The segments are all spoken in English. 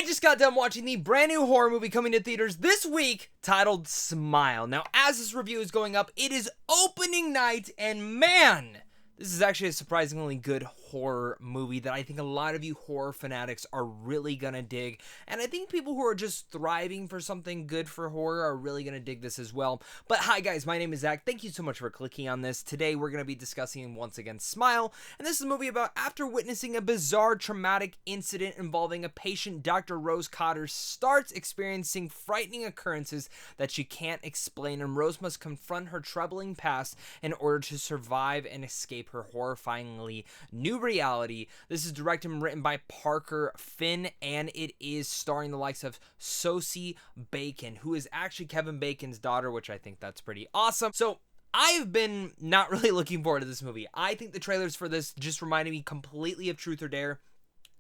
I just got done watching the brand new horror movie coming to theaters this week titled Smile. Now, as this review is going up, it is opening night, and man, this is actually a surprisingly good horror movie that I think a lot of you horror fanatics are really gonna dig. And I think people who are just thriving for something good for horror are really gonna dig this as well. But hi guys, my name is Zach. Thank you so much for clicking on this. Today we're gonna be discussing once again Smile. And this is a movie about after witnessing a bizarre traumatic incident involving a patient, Dr. Rose Cotter starts experiencing frightening occurrences that she can't explain, and Rose must confront her troubling past in order to survive and escape her horrifyingly new reality. This is directed and written by Parker Finn, and it is starring the likes of Sosie Bacon, who is actually Kevin Bacon's daughter, which I think that's pretty awesome. So I've been not really looking forward to this movie. I think the trailers for this just reminded me completely of Truth or Dare.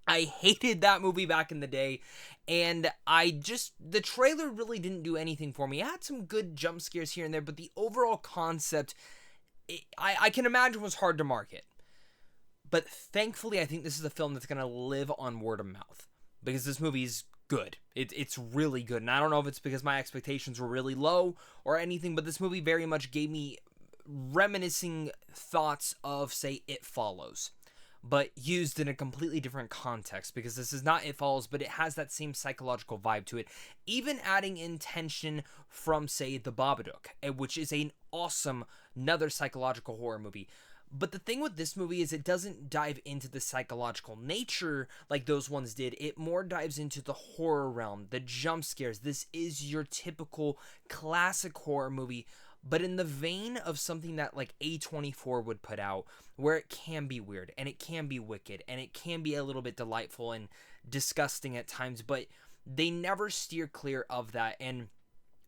I hated that movie back in the day, and the trailer really didn't do anything for me. It had some good jump scares here and there, but the overall concept, I can imagine was hard to market. But thankfully, I think this is a film that's going to live on word of mouth, because this movie's good. It's really good, and I don't know if it's because my expectations were really low or anything, but this movie very much gave me reminiscing thoughts of, say, It Follows, but used in a completely different context, because this is not It Follows, but it has that same psychological vibe to it, even adding in tension from, say, The Babadook, which is an awesome, another psychological horror movie. But the thing with this movie is it doesn't dive into the psychological nature like those ones did. It more dives into the horror realm, the jump scares. This is your typical classic horror movie, but in the vein of something that like A24 would put out, where it can be weird and it can be wicked and it can be a little bit delightful and disgusting at times, but they never steer clear of that. And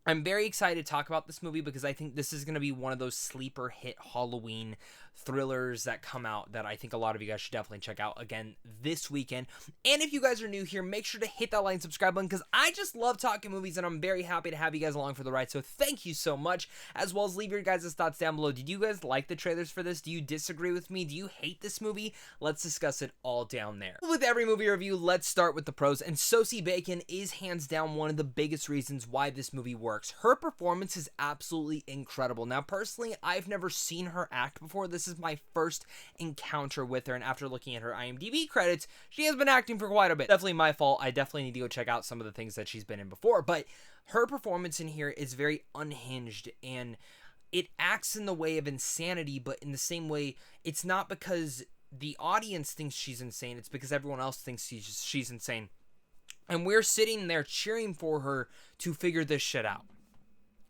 I'm very excited to talk about this movie because I think this is going to be one of those sleeper hit Halloween thrillers that come out that I think a lot of you guys should definitely check out again this weekend. And if you guys are new here, make sure to hit that like and subscribe button, because I just love talking movies and I'm very happy to have you guys along for the ride. So thank you so much, as well as leave your guys' thoughts down below. Did you guys like the trailers for this? Do you disagree with me? Do you hate this movie? Let's discuss it all down there. With every movie review, let's start with the pros, and Sosie Bacon is hands down one of the biggest reasons why this movie works. Her performance is absolutely incredible. Now, personally, I've never seen her act before. This is my first encounter with her, and after looking at her IMDb credits, she has been acting for quite a bit. Definitely my fault. I definitely need to go check out some of the things that she's been in before, but her performance in here is very unhinged, and it acts in the way of insanity, but in the same way, it's not because the audience thinks she's insane, it's because everyone else thinks she's insane. And we're sitting there cheering for her to figure this shit out.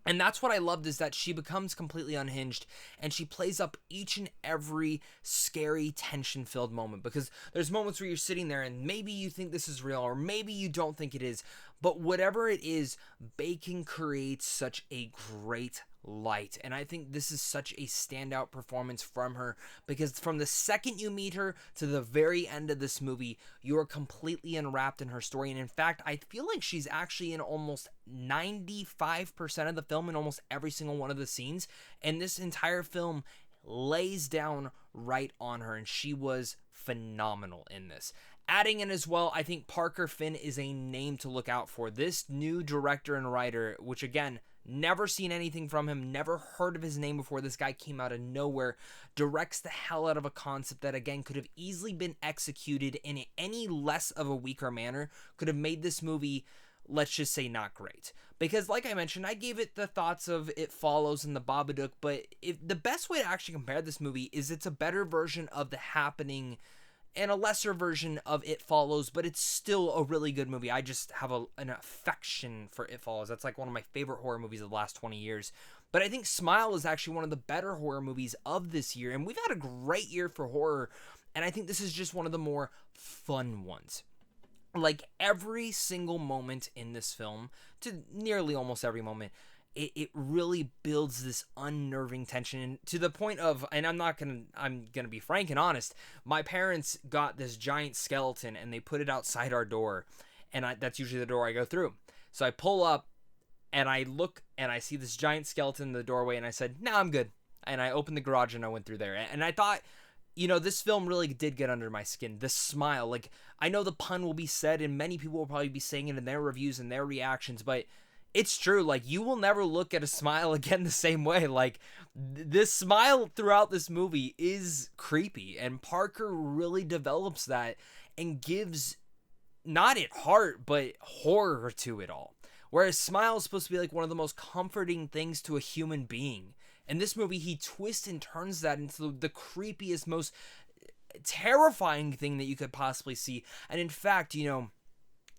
And that's what I loved, is that she becomes completely unhinged and she plays up each and every scary, tension-filled moment, because there's moments where you're sitting there and maybe you think this is real or maybe you don't think it is, but whatever it is, Bacon creates such a great light. And I think this is such a standout performance from her, because from the second you meet her to the very end of this movie, you are completely enwrapped in her story. And in fact, I feel like she's actually in almost 95% of the film, in almost every single one of the scenes, and this entire film lays down right on her, and she was phenomenal in this. Adding in as well, I think Parker Finn is a name to look out for. This new director and writer, which again, never seen anything from him, never heard of his name before. This guy came out of nowhere, directs the hell out of a concept that again could have easily been executed in any less of a weaker manner, could have made this movie, let's just say, not great. Because like I mentioned, I gave it the thoughts of It Follows and The Babadook, but the best way to actually compare this movie is it's a better version of The Happening and a lesser version of It Follows, but it's still a really good movie. I just have an affection for It Follows. That's like one of my favorite horror movies of the last 20 years. But I think Smile is actually one of the better horror movies of this year, and we've had a great year for horror, and I think this is just one of the more fun ones. Like, every single moment in this film, to nearly almost every moment, it really builds this unnerving tension to the point of, and I'm gonna be frank and honest, my parents got this giant skeleton and they put it outside our door, and that's usually the door I go through. So I pull up and I look and I see this giant skeleton in the doorway, and I said, nah, I'm good. And I opened the garage and I went through there. And I thought, you know, this film really did get under my skin. The smile, like, I know the pun will be said, and many people will probably be saying it in their reviews and their reactions, but it's true. Like, you will never look at a smile again the same way. Like, this smile throughout this movie is creepy, and Parker really develops that and gives not it heart, but horror to it all. Whereas smile is supposed to be like one of the most comforting things to a human being. In this movie, he twists and turns that into the creepiest, most terrifying thing that you could possibly see. And in fact, you know,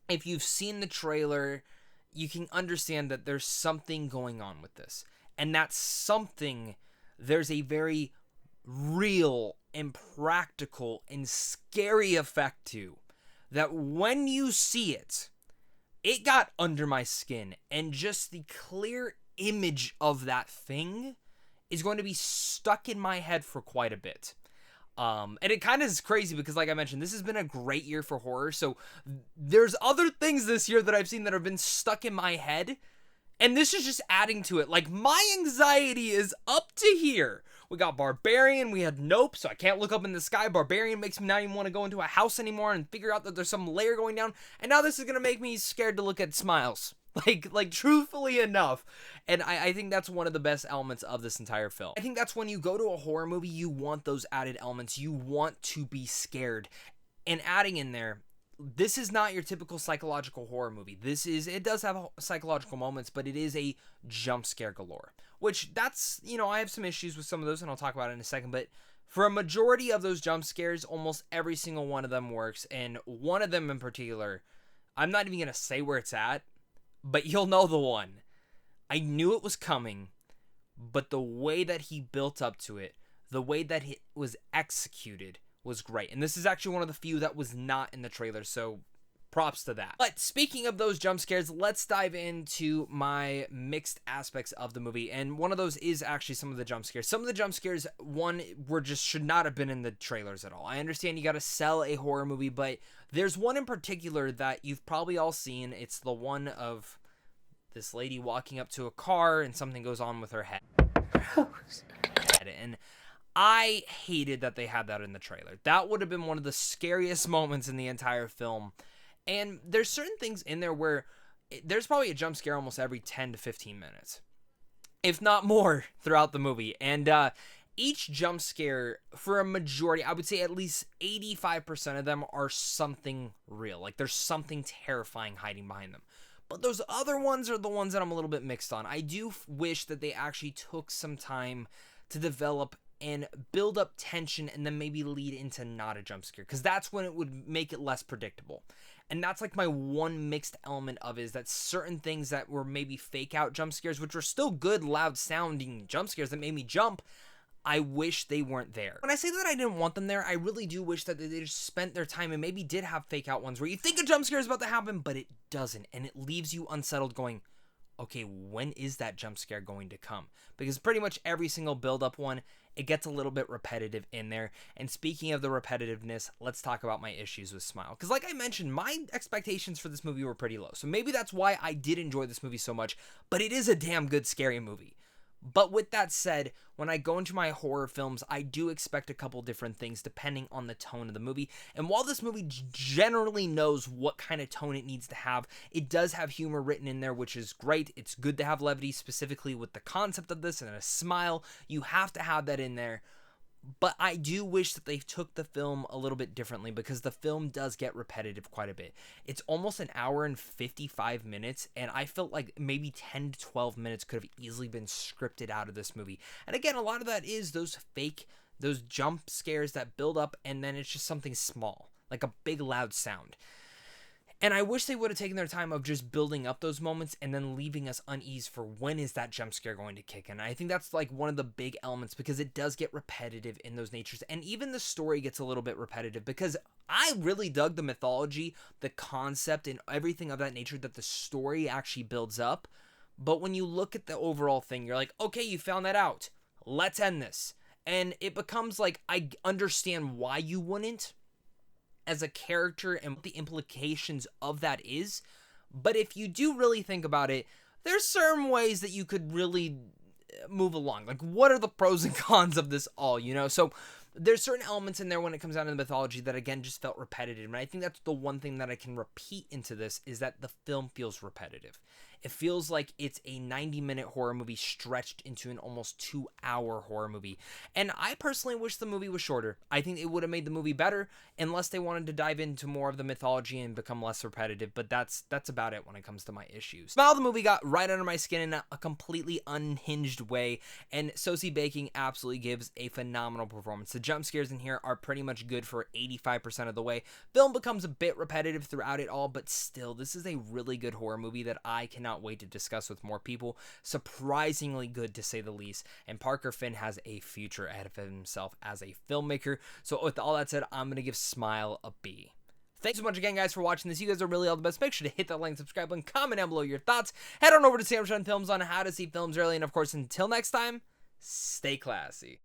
if you've seen the trailer, you can understand that there's something going on with this. And that something, there's a very real and practical and scary effect to, that when you see it, it got under my skin. And just the clear image of that thing is going to be stuck in my head for quite a bit. And it kind of is crazy because, like I mentioned, this has been a great year for horror. So there's other things this year that I've seen that have been stuck in my head. And this is just adding to it. Like, my anxiety is up to here. We got Barbarian. We had Nope, so I can't look up in the sky. Barbarian makes me not even want to go into a house anymore and figure out that there's some layer going down. And now this is going to make me scared to look at smiles. Like truthfully enough. And I think that's one of the best elements of this entire film. I think that's when you go to a horror movie, you want those added elements. You want to be scared. And adding in there, this is not your typical psychological horror movie. It does have psychological moments, but it is a jump scare galore. Which, that's, you know, I have some issues with some of those, and I'll talk about it in a second, but for a majority of those jump scares, almost every single one of them works, and one of them in particular, I'm not even going to say where it's at, but you'll know the one. I knew it was coming, but the way that he built up to it, the way that it was executed was great. And this is actually one of the few that was not in the trailer, so props to that. But speaking of those jump scares, let's dive into my mixed aspects of the movie. And one of those is actually some of the jump scares. Some of the jump scares, should not have been in the trailers at all. I understand you got to sell a horror movie, but there's one in particular that you've probably all seen. It's the one of this lady walking up to a car and something goes on with her head. Gross. And I hated that they had that in the trailer. That would have been one of the scariest moments in the entire film. And there's certain things in there where there's probably a jump scare almost every 10 to 15 minutes, if not more, throughout the movie. And each jump scare, for a majority, I would say at least 85% of them are something real. Like, there's something terrifying hiding behind them. But those other ones are the ones that I'm a little bit mixed on. I do wish that they actually took some time to develop and build up tension and then maybe lead into not a jump scare, because that's when it would make it less predictable. And that's like my one mixed element of it, is that certain things that were maybe fake out jump scares, which were still good, loud sounding jump scares that made me jump, I wish they weren't there. When I say that I didn't want them there, I really do wish that they just spent their time and maybe did have fake out ones where you think a jump scare is about to happen, but it doesn't. And it leaves you unsettled going, okay, when is that jump scare going to come? Because pretty much every single build-up one, it gets a little bit repetitive in there. And speaking of the repetitiveness, let's talk about my issues with Smile. Because like I mentioned, my expectations for this movie were pretty low. So maybe that's why I did enjoy this movie so much. But it is a damn good scary movie. But with that said, when I go into my horror films, I do expect a couple different things depending on the tone of the movie. And while this movie generally knows what kind of tone it needs to have, it does have humor written in there, which is great. It's good to have levity, specifically with the concept of this and a smile. You have to have that in there. But I do wish that they took the film a little bit differently, because the film does get repetitive quite a bit. It's almost an hour and 55 minutes, and I felt like maybe 10 to 12 minutes could have easily been scripted out of this movie. And again, a lot of that is those jump scares that build up, and then it's just something small, like a big loud sound. And I wish they would have taken their time of just building up those moments and then leaving us unease for when is that jump scare going to kick in. I think that's like one of the big elements, because it does get repetitive in those natures. And even the story gets a little bit repetitive, because I really dug the mythology, the concept, and everything of that nature that the story actually builds up. But when you look at the overall thing, you're like, okay, you found that out. Let's end this. And it becomes like, I understand why you wouldn't, as a character, and what the implications of that is. But if you do really think about it, there's certain ways that you could really move along. Like, what are the pros and cons of this all, you know? So There's certain elements in there when it comes down to the mythology that, again, just felt repetitive. And I think that's the one thing that I can repeat into this, is that the film feels repetitive. It feels like it's a 90-minute horror movie stretched into an almost 2-hour horror movie. And I personally wish the movie was shorter. I think it would have made the movie better, unless they wanted to dive into more of the mythology and become less repetitive. But that's about it when it comes to my issues. Smile, the movie got right under my skin in a completely unhinged way. And Sosie Bacon absolutely gives a phenomenal performance. The jump scares in here are pretty much good for 85% of the way. Film becomes a bit repetitive throughout it all, but still, this is a really good horror movie that I cannot wait to discuss with more people. Surprisingly good, to say the least, and Parker Finn has a future ahead of himself as a filmmaker. So with all that said, I'm going to give Smile a B. Thanks so much again, guys, for watching this. You guys are really all the best. Make sure to hit that like, subscribe button, comment down below your thoughts. Head on over to Sam Films on how to see films early, and of course, until next time, stay classy.